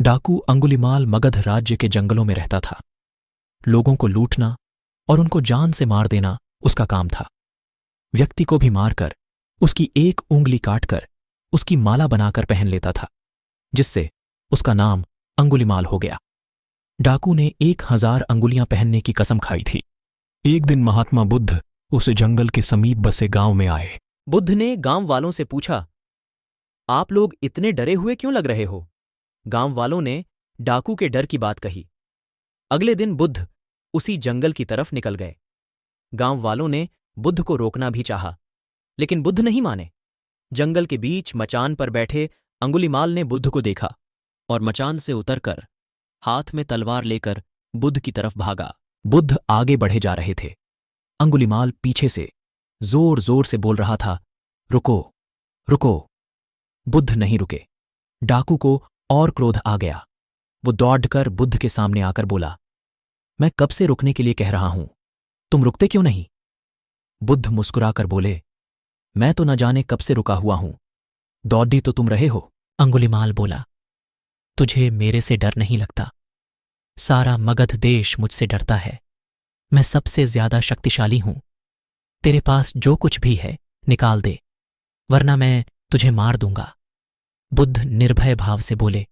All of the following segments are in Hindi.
डाकू अंगुलीमाल मगध राज्य के जंगलों में रहता था। लोगों को लूटना और उनको जान से मार देना उसका काम था। व्यक्ति को भी मारकर उसकी एक उंगली काटकर उसकी माला बनाकर पहन लेता था, जिससे उसका नाम अंगुलीमाल हो गया। डाकू ने 1000 अंगुलियां पहनने की कसम खाई थी। एक दिन महात्मा बुद्ध उस जंगल के समीप बसे गांव में आए। बुद्ध ने गांव वालों से पूछा, आप लोग इतने डरे हुए क्यों लग रहे हो? गांव वालों ने डाकू के डर की बात कही। अगले दिन बुद्ध उसी जंगल की तरफ निकल गए। गांव वालों ने बुद्ध को रोकना भी चाहा, लेकिन बुद्ध नहीं माने। जंगल के बीच मचान पर बैठे अंगुलीमाल ने बुद्ध को देखा और मचान से उतरकर हाथ में तलवार लेकर बुद्ध की तरफ भागा। बुद्ध आगे बढ़े जा रहे थे। अंगुलीमाल पीछे से जोर जोर से बोल रहा था, रुको रुको। बुद्ध नहीं रुके। डाकू को और क्रोध आ गया। वो दौड़कर बुद्ध के सामने आकर बोला, मैं कब से रुकने के लिए कह रहा हूं, तुम रुकते क्यों नहीं? बुद्ध मुस्कुराकर बोले, मैं तो न जाने कब से रुका हुआ हूं, दौड़ी तो तुम रहे हो। अंगुलीमाल बोला, तुझे मेरे से डर नहीं लगता? सारा मगध देश मुझसे डरता है। मैं सबसे ज्यादा शक्तिशाली हूं। तेरे पास जो कुछ भी है निकाल दे, वरना मैं तुझे मार दूंगा। बुद्ध निर्भय भाव से बोले,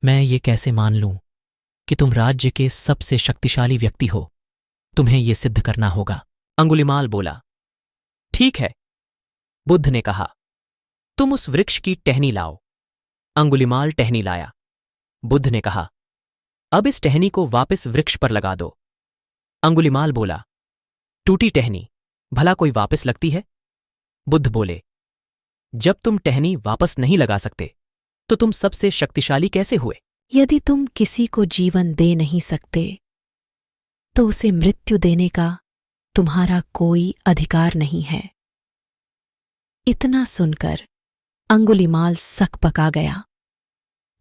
मैं ये कैसे मान लूं कि तुम राज्य के सबसे शक्तिशाली व्यक्ति हो? तुम्हें यह सिद्ध करना होगा। अंगुलीमाल बोला, ठीक है। बुद्ध ने कहा, तुम उस वृक्ष की टहनी लाओ। अंगुलीमाल टहनी लाया। बुद्ध ने कहा, अब इस टहनी को वापस वृक्ष पर लगा दो। अंगुलीमाल बोला, टूटी टहनी भला कोई वापस लगती है? बुद्ध बोले, जब तुम टहनी वापस नहीं लगा सकते तो तुम सबसे शक्तिशाली कैसे हुए? यदि तुम किसी को जीवन दे नहीं सकते तो उसे मृत्यु देने का तुम्हारा कोई अधिकार नहीं है। इतना सुनकर अंगुलीमाल सकपका गया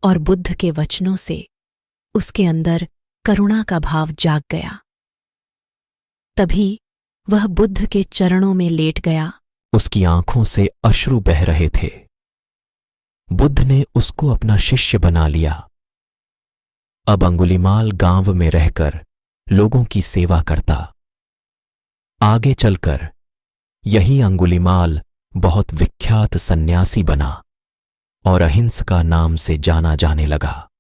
और बुद्ध के वचनों से उसके अंदर करुणा का भाव जाग गया। तभी वह बुद्ध के चरणों में लेट गया। उसकी आंखों से अश्रु बह रहे थे। बुद्ध ने उसको अपना शिष्य बना लिया। अब अंगुलीमाल गांव में रहकर लोगों की सेवा करता। आगे चलकर यही अंगुलीमाल बहुत विख्यात सन्यासी बना और अहिंसका नाम से जाना जाने लगा।